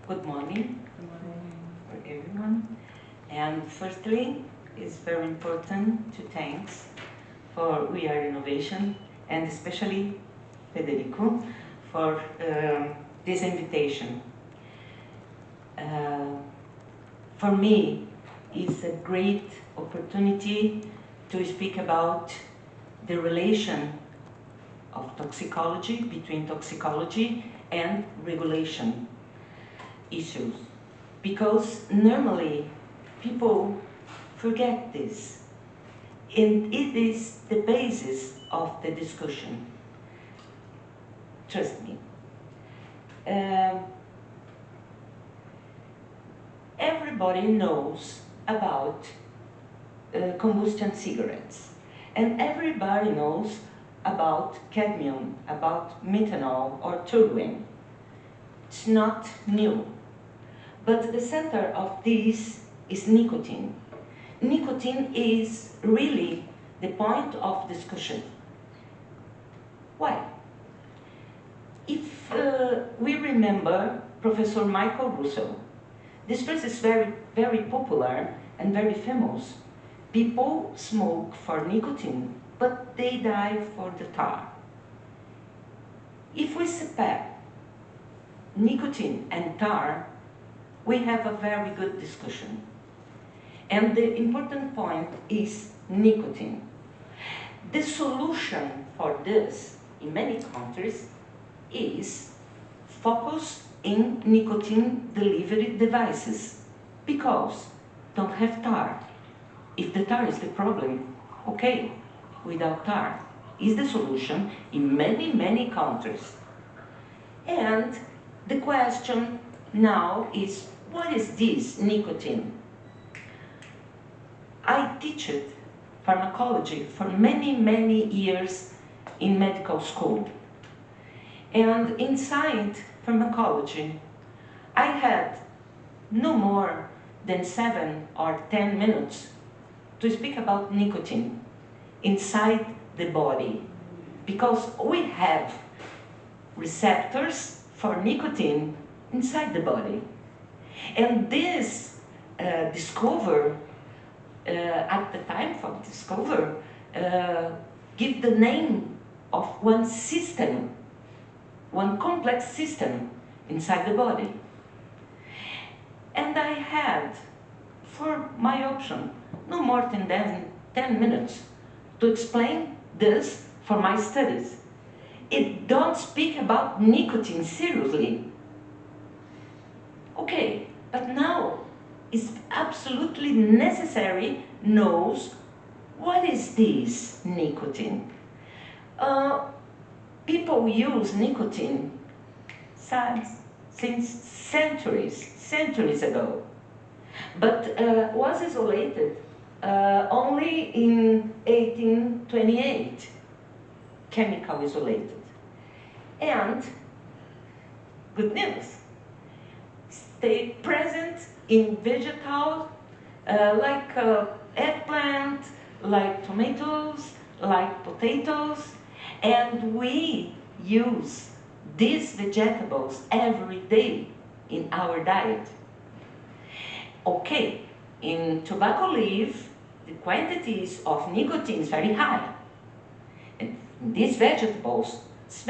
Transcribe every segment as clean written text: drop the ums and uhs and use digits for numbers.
Good morning. Good morning for everyone. And firstly, it's very important to thank for We Are Innovation and especially Federico for this invitation. For me, it's a great opportunity to speak about the relation of toxicology, between toxicology and regulation issues, because normally people forget this, and it is the basis of the discussion. Trust me. Everybody knows about combustion cigarettes, and everybody knows about cadmium, about methanol or toluene. It's not new. But the center of this is nicotine. Nicotine is really the point of discussion. Why? If we remember Professor Michael Russell, this phrase is very, very popular and very famous. People smoke for nicotine, but they die for the tar. If we separate nicotine and tar, we have a very good discussion. And the important point is nicotine. The solution for this in many countries is focus in nicotine delivery devices, because don't have tar. If the tar is the problem, okay, without tar is the solution in many, many countries. And the question now is, what is this nicotine? I teach pharmacology for many, many years in medical school. And inside pharmacology, I had no more than 7 or 10 minutes to speak about nicotine inside the body, because we have receptors for nicotine inside the body. And this discover, at the time of discover, give the name of one system, one complex system inside the body. And I had, for my option, no more than 10 minutes to explain this for my studies. It don't speak about nicotine seriously. Okay, but now it's absolutely necessary knows what is this nicotine. People use nicotine since centuries ago, but was isolated only in 1828, chemical isolated. And good news, stay present in vegetables like eggplant, like tomatoes, like potatoes, and we use these vegetables every day in our diet. Okay, in tobacco leaf, the quantities of nicotine is very high. And these vegetables, it's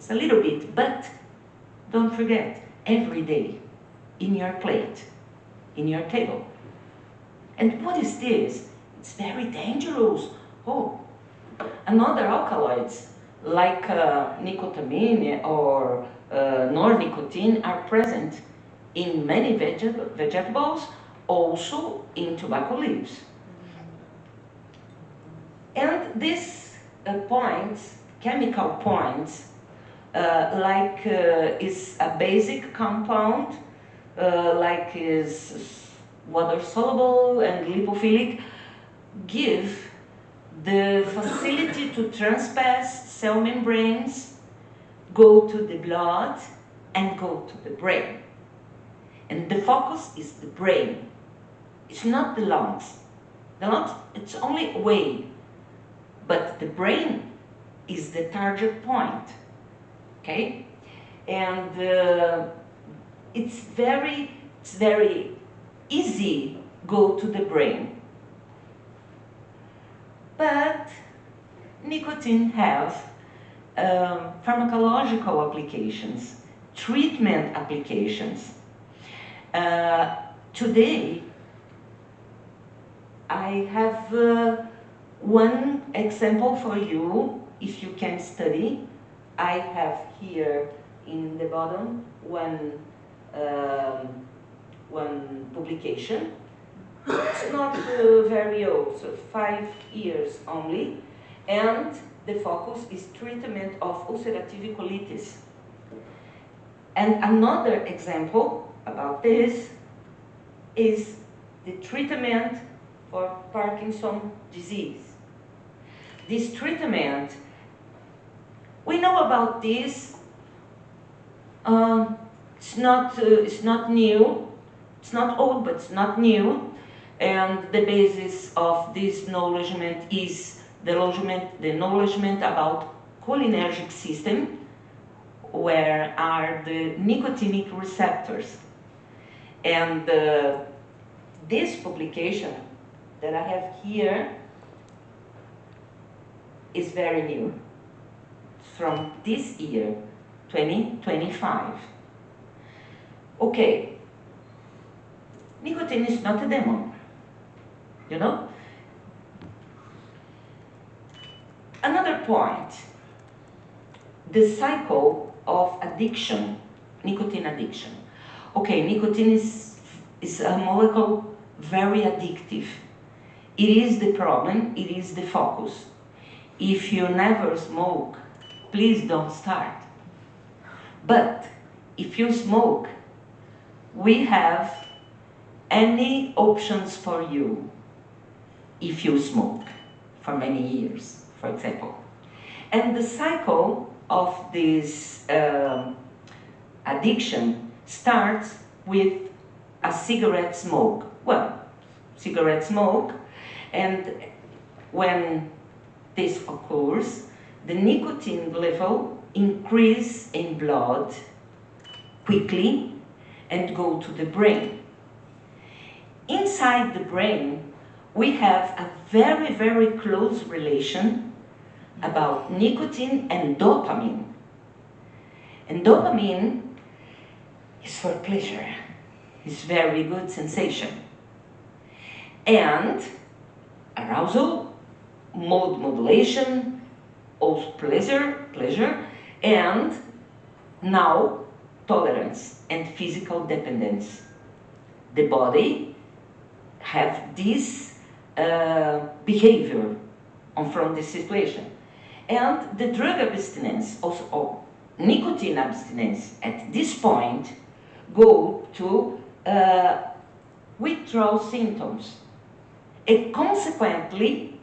a little bit, but don't forget, every day in your plate, in your table. And what is this? It's very dangerous. Oh, another alkaloids like nicotinamide or nornicotine are present in many vegetables, also in tobacco leaves. And these points, chemical points, is a basic compound, like is water soluble and lipophilic, give the facility to transpass cell membranes, go to the blood and go to the brain. And the focus is the brain. It's not the lungs. The lungs, it's only a way, but the brain is the target point. Okay? And it's very easy go to the brain. But nicotine have pharmacological applications, treatment applications. Today, I have one example for you, if you can study. I have here in the bottom one publication. It's not very old, so 5 years only, and the focus is treatment of ulcerative colitis. And another example about this is the treatment for Parkinson's disease. This treatment, we know about this. It's not new. It's not old, but it's not new. And the basis of this knowledgement is the knowledgement about cholinergic system, where are the nicotinic receptors. And this publication that I have here is very new. It's from this year, 2025. Okay, nicotine is not a demon, you know? Another point, the cycle of addiction, nicotine addiction. Okay, nicotine is a molecule very addictive. It is the problem, it is the focus. If you never smoke, please don't start. But if you smoke, we have any options for you if you smoke for many years, for example. And the cycle of this addiction starts with a cigarette smoke. Well, cigarette smoke, and when this occurs, the nicotine level increase in blood quickly and go to the brain. Inside the brain, we have a very, very close relation about nicotine and dopamine. And dopamine is for pleasure. It's very good sensation. And arousal, mood modulation, also pleasure, and now tolerance and physical dependence. The body have this behavior from this situation. And the drug abstinence, also or nicotine abstinence at this point, go to withdrawal symptoms. And consequently,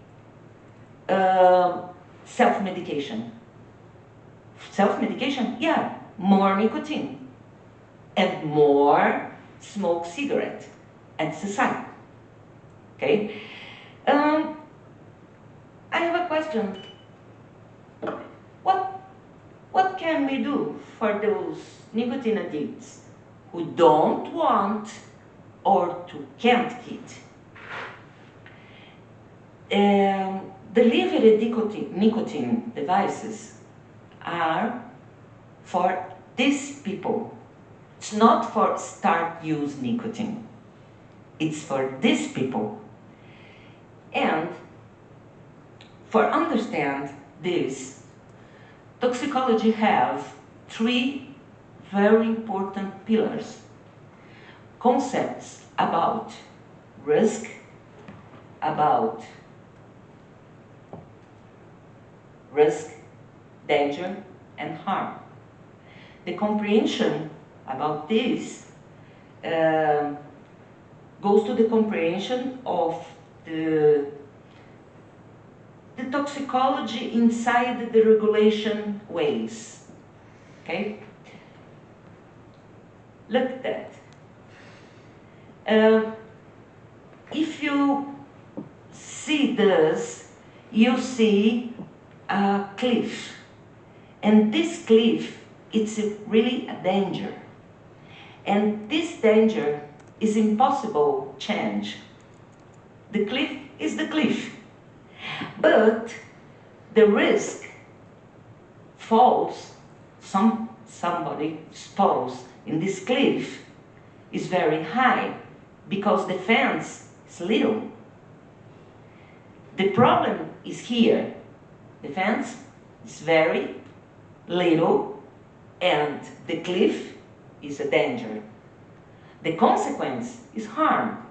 self-medication. Self-medication? Yeah, more nicotine and more smoke cigarette and society. Okay? I have a question. What can we do for those nicotine addicts who don't want or to can't quit? Delivered nicotine devices are for these people. It's not for start use nicotine. It's for these people. And for understand this, toxicology have 3 very important pillars. Concepts about risk, danger, and harm. The comprehension about this goes to the comprehension of the toxicology inside the regulation ways. Okay? Look at that. If you see this, you see a cliff. And this cliff, it's really a danger. And this danger is impossible change. The cliff is the cliff. But the risk falls, somebody falls in this cliff is very high because the fence is little. The problem is here. The fence is very little and the cliff is a danger. The consequence is harm,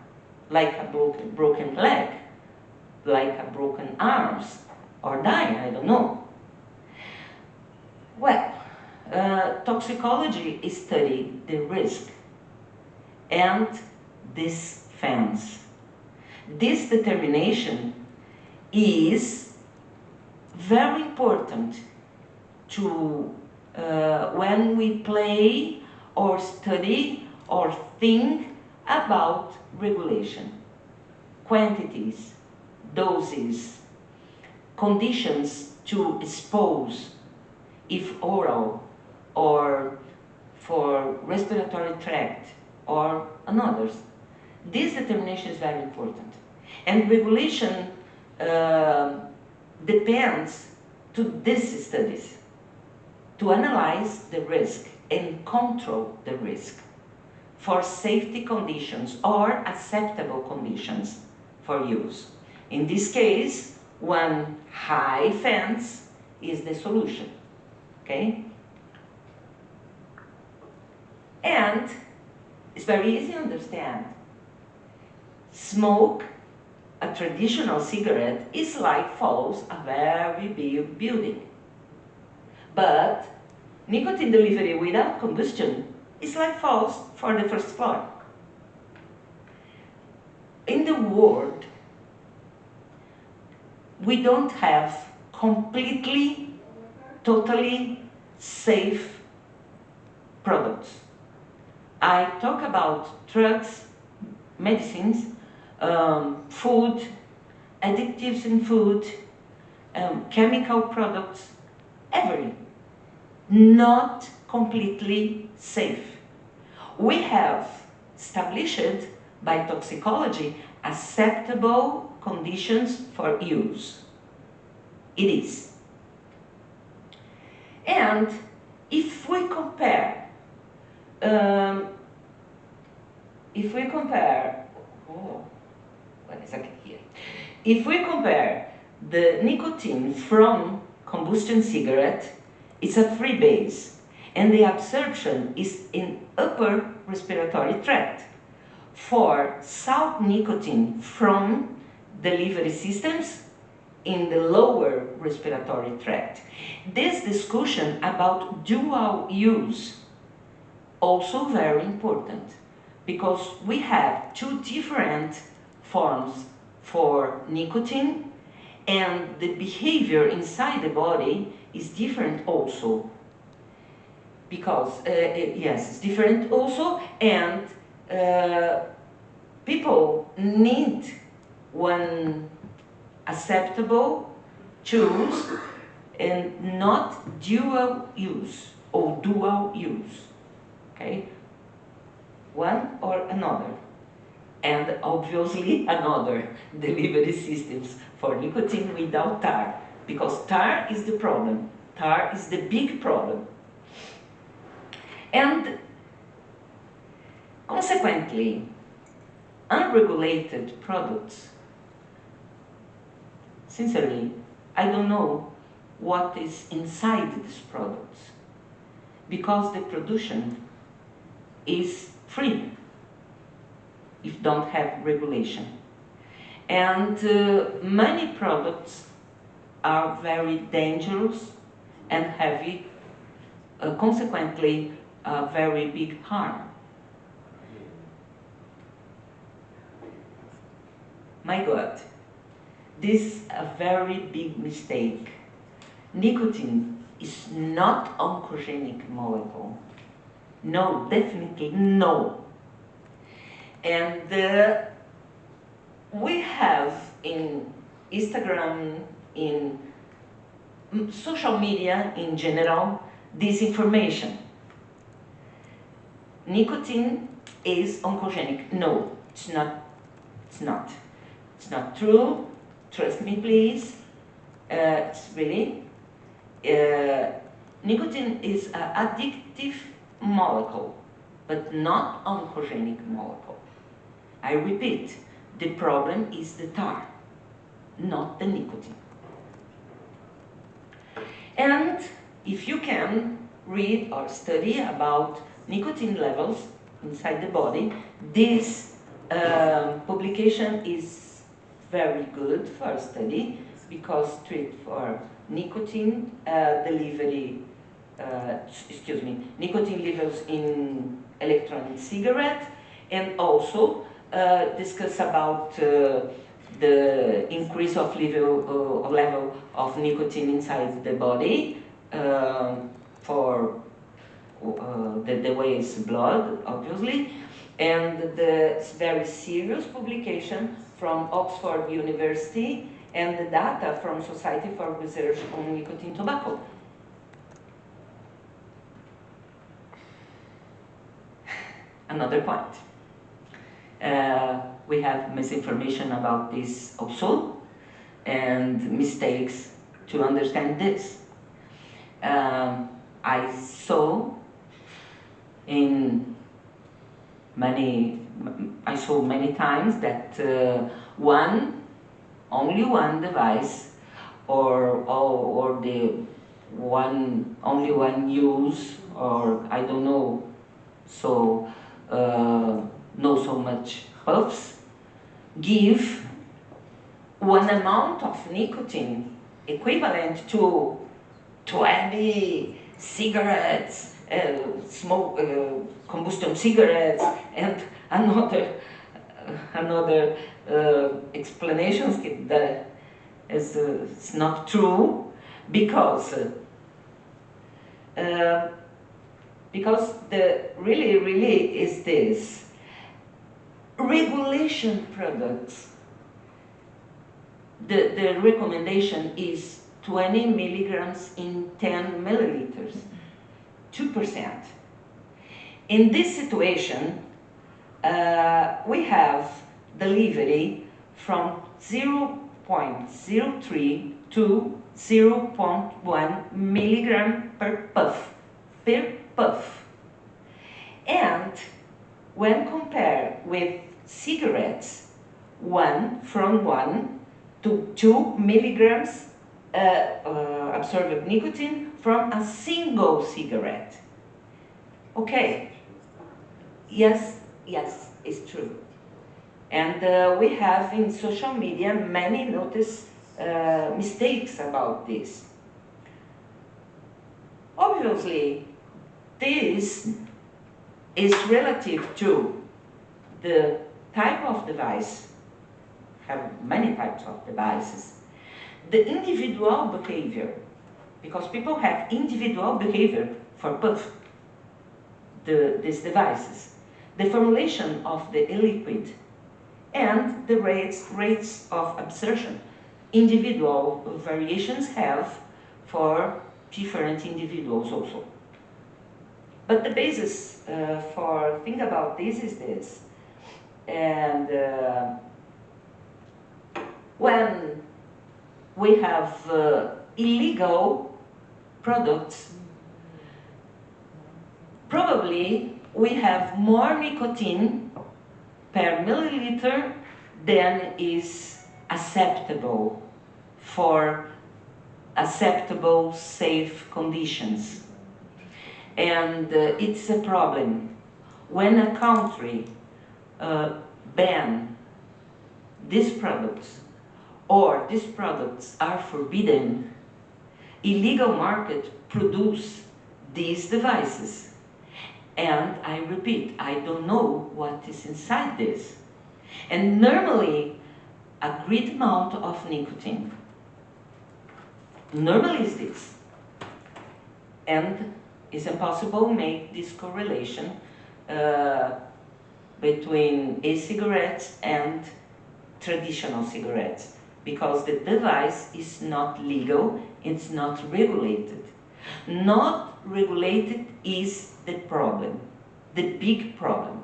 like a broken leg, like a broken arms, or dying, I don't know. Well, toxicology studies the risk and this fence. This determination is very important to when we play or study or think about regulation, quantities, doses, conditions to expose, if oral or for respiratory tract or another's. This determination is very important. And regulation depends to these studies to analyze the risk and control the risk for safety conditions or acceptable conditions for use. In this case, one high fence is the solution, okay? And it's very easy to understand. Smoke a traditional cigarette is like follows a very big building. But nicotine delivery without combustion is like falls for the first floor. In the world, we don't have completely, totally safe products. I talk about drugs, medicines, food, additives in food, chemical products, everything. Not completely safe. We have established by toxicology acceptable conditions for use. It is. And if we compare, if we compare the nicotine from combustion cigarette, it's a free base, and the absorption is in upper respiratory tract. For salt nicotine from delivery systems in the lower respiratory tract. This discussion about dual use also very important because we have two different forms for nicotine and the behavior inside the body is different also because yes, it's different also, and people need one acceptable choose and not dual use or dual use, okay, one or another, and obviously another delivery systems for nicotine without tar, because tar is the problem. Tar is the big problem. And consequently, unregulated products, sincerely, I don't know what is inside these products because the production is free if don't have regulation. And many products are very dangerous and heavy, consequently a very big harm. My God, this is a very big mistake. Nicotine is not oncogenic molecule. No, definitely no. And we have in Instagram, in social media in general, this information. nicotine is oncogenic. No, it's not. It's not. It's not true. Trust me, please. It's really. Nicotine is an addictive molecule, but not oncogenic molecule. I repeat, the problem is the tar, not the nicotine. And if you can read or study about nicotine levels inside the body, this publication is very good for study because treat for nicotine delivery, nicotine levels in electronic cigarette, and also discuss about the increase of level of nicotine inside the body for the way it's blood, obviously, and the very serious publication from Oxford University and the data from Society for Research on Nicotine Tobacco. Another point. We have misinformation about this also, and mistakes to understand this. I saw many times that only one device or the only one use, or I don't know, so not so much puffs, give one amount of nicotine equivalent to 20 cigarettes, combustion cigarettes, and another explanations that is not true, because the really is this regulation products. The recommendation is 20 milligrams in 10 milliliters, 2%. In this situation, we have delivery from 0.03 to 0.1 milligram per puff. And when compared with cigarettes, from 1 to 2 milligrams absorbed nicotine from a single cigarette. Okay, yes, it's true. And we have in social media many mistakes about this. Obviously, this is relative to the type of device. Have many types of devices. The individual behavior, because people have individual behavior for both these devices. The formulation of the e-liquid and the rates of absorption. Individual variations have for different individuals also. But the basis for think about this is this. And when we have illegal products, probably we have more nicotine per milliliter than is acceptable for acceptable, safe conditions. And it's a problem. When a country ban these products, or these products are forbidden, illegal market produce these devices. And I repeat, I don't know what is inside this. And normally, a great amount of nicotine. Normally is this. And it's impossible to make this correlation between e-cigarettes and traditional cigarettes, because the device is not legal, it's not regulated. Not regulated is the problem. the big problem.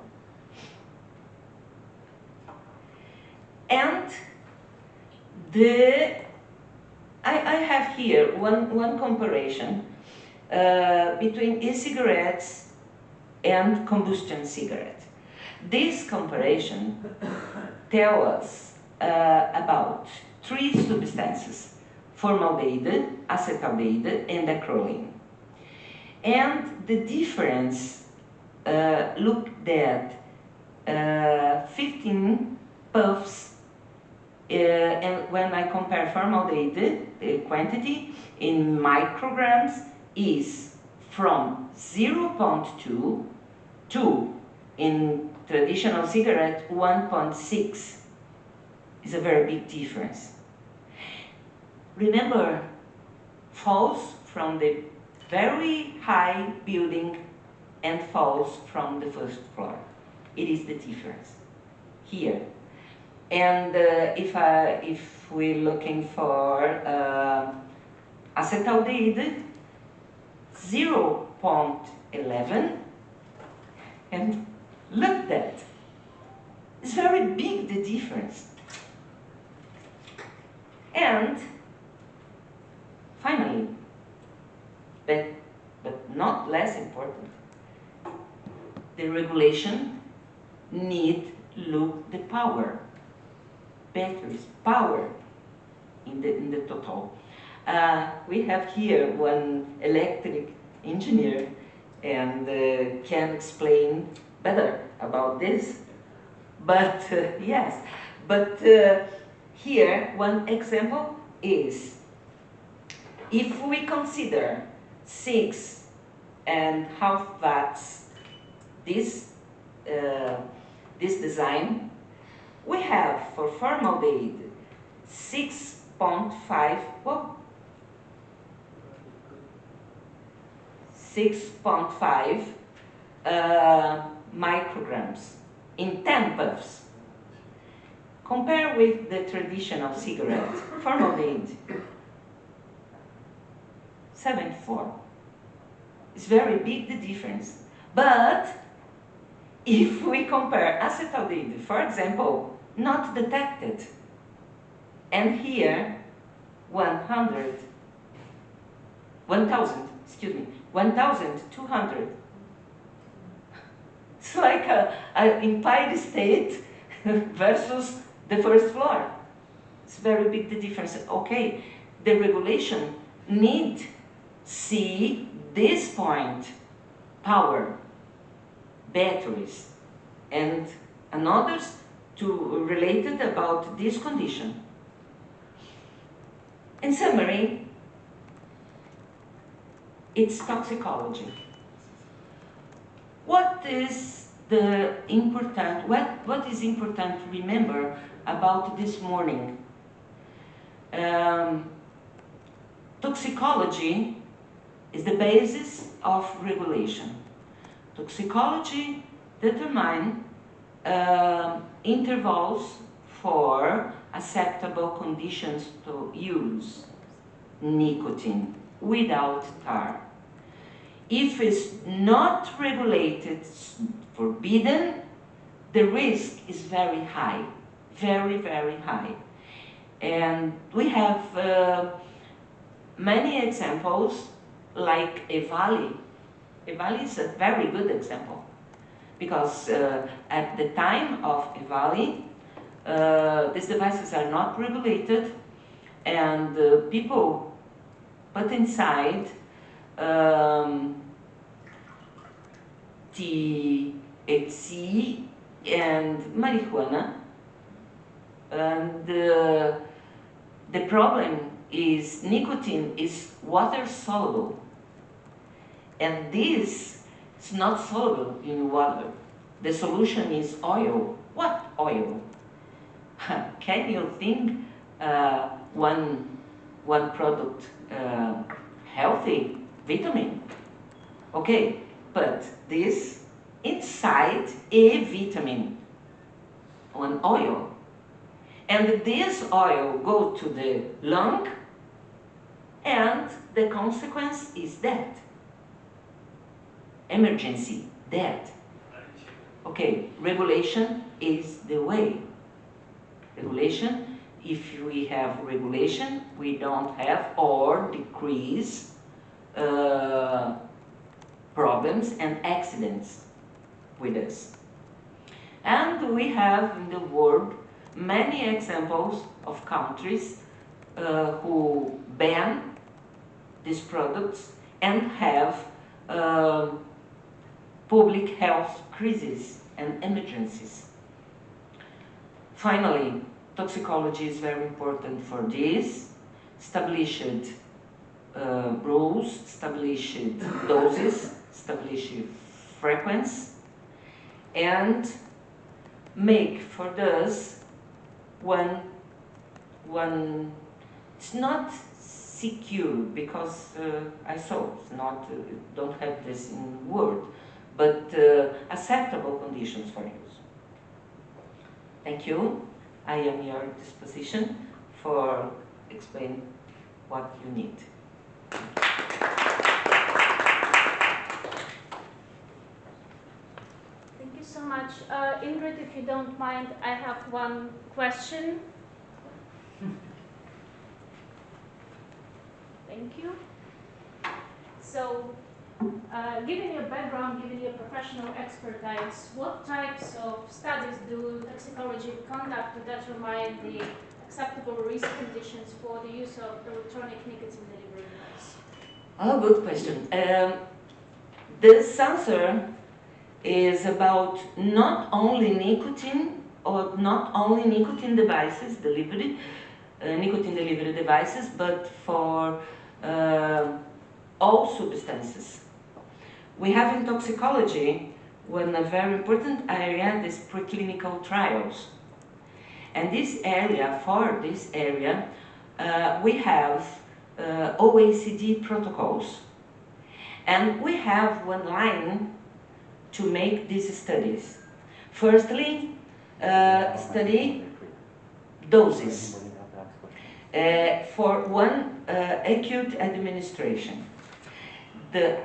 And I have here one comparison between e-cigarettes and combustion cigarettes. This comparison tells us about 3 substances: formaldehyde, acetaldehyde, and acrolein. And the difference looked at 15 puffs, and when I compare formaldehyde, the quantity in micrograms is from 0.2 to, in traditional cigarette, 1.6. It's a very big difference. Remember, falls from the very high building and falls from the first floor. It is the difference here. And if we're looking for acetaldehyde, 0.11, and look at that. It's very big, the difference. And finally, but not less important, the regulation need look the power, batteries, power in the total. We have here one electric engineer and can explain better about this. But yes, but here one example is, if we consider 6.5 watts this design, we have for formaldehyde 6.5, well, 6.5 micrograms in 10 puffs. Compare with the traditional cigarette, formaldehyde, 74. It's very big, the difference. But if we compare acetaldehyde, for example, not detected, and here 1,200. It's like an Empire State versus the first floor. It's very big, the difference. Okay, the regulation need see this point, power, batteries, and others to related about this condition. In summary, it's toxicology. What is important to remember about this morning? Toxicology is the basis of regulation. Toxicology determines intervals for acceptable conditions to use nicotine without tar. If it's not regulated, forbidden, the risk is very high, very, very high. And we have many examples, like EVALI. EVALI is a very good example, because at the time of EVALI, these devices are not regulated, and people put inside THC and marijuana, and the problem is nicotine is water soluble, and this is not soluble in water. The solution is oil. What oil? Can you think one product healthy? Vitamin. Okay, but this inside a vitamin, an oil, and this oil go to the lung, and the consequence is death. Emergency, death. Okay, regulation is the way. Regulation, if we have regulation, we don't have or decrease problems and accidents with us. And we have in the world many examples of countries who ban these products and have public health crises and emergencies. Finally, toxicology is very important for this. Established rules, established doses, established frequency, and make for this one it's not secure, because I saw it's not don't have this in word, but acceptable conditions for use. Thank you. I am your disposition for explain what you need. Thank you so much. Ingrid, if you don't mind, I have one question. Thank you. So, given your background, given your professional expertise, what types of studies do toxicology conduct to determine the acceptable risk conditions for the use of electronic nicotine delivery device? Oh, good question. This answer is about not only nicotine or not only nicotine devices delivery, nicotine delivery devices, but for all substances. We have in toxicology one very important area, is preclinical trials. And this area, for this area, we have OECD protocols. And we have one line to make these studies. Firstly, study doses for one acute administration. The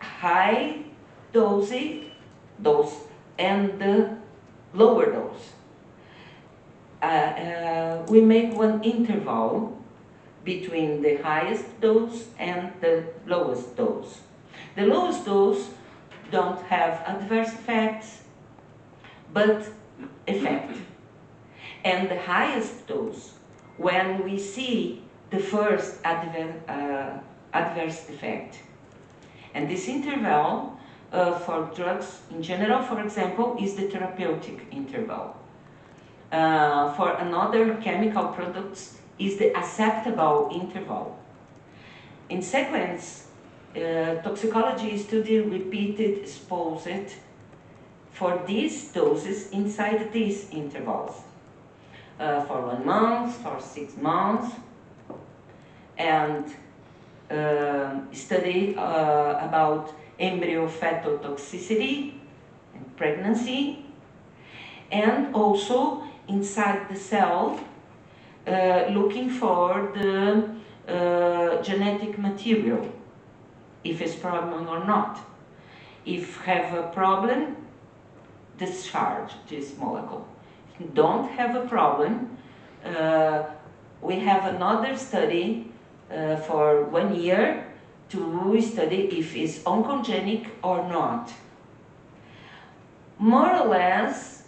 high dose and the lower dose. We make one interval between the highest dose and the lowest dose. The lowest dose don't have adverse effects, but effect. And the highest dose, when we see the first adverse effect. And this interval for drugs in general, for example, is the therapeutic interval. For another chemical products is the acceptable interval. In sequence, toxicology study repeated exposure for these doses inside these intervals. For 1 month, for 6 months, and study about embryo fetal toxicity and pregnancy, and also inside the cell, looking for the genetic material, if it's problem or not. If have a problem, discharge this molecule. If you don't have a problem, we have another study for 1 year to study if it's oncogenic or not. More or less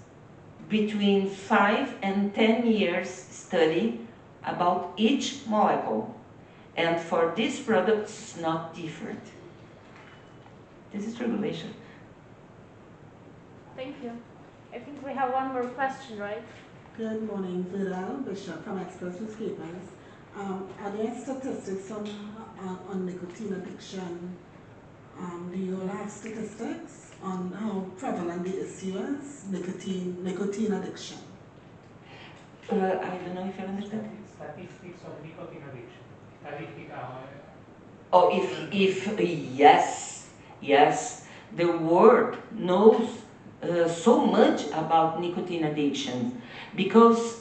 between 5 and 10 years study about each molecule. And for these products, it's not different. This is regulation. Thank you. I think we have one more question, right? Good morning, Vidal Bishop from Express Newspapers. Are there statistics on nicotine addiction? Do you all have statistics on how prevalent the issue is, nicotine addiction? I don't know if you understand. Statistics of nicotine addiction. Oh, if yes, the world knows so much about nicotine addiction, because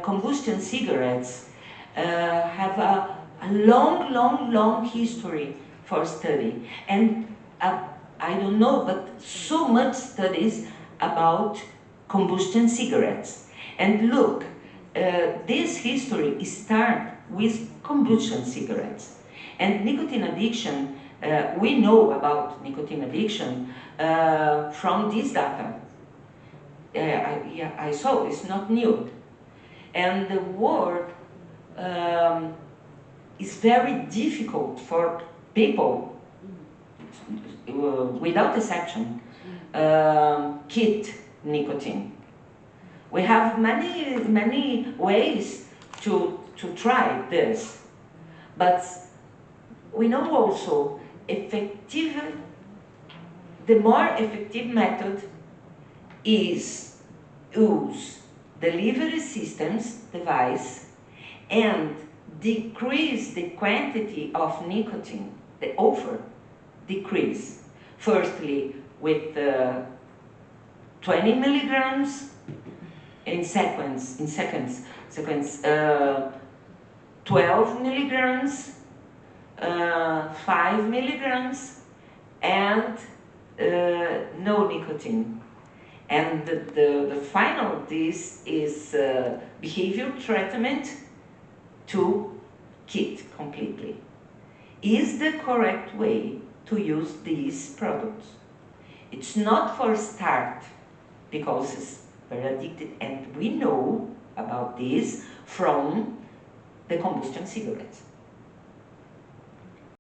combustion cigarettes have a long history for study, and I don't know, but so much studies about combustion cigarettes. And look, this history starts with combustion cigarettes. And nicotine addiction, we know about nicotine addiction from this data. I saw, it's not new. And the word is very difficult for people, without exception, quit nicotine. We have many ways to try this, but we know also the more effective method is use delivery systems device and decrease the quantity of nicotine, the offer decrease. Firstly, with 20 milligrams in seconds, 12 milligrams, 5 milligrams, and no nicotine. And the final of this is behavior treatment to quit completely. Is the correct way to use these products? It's not for start, because it's very addictive, and we know about this from the combustion cigarettes.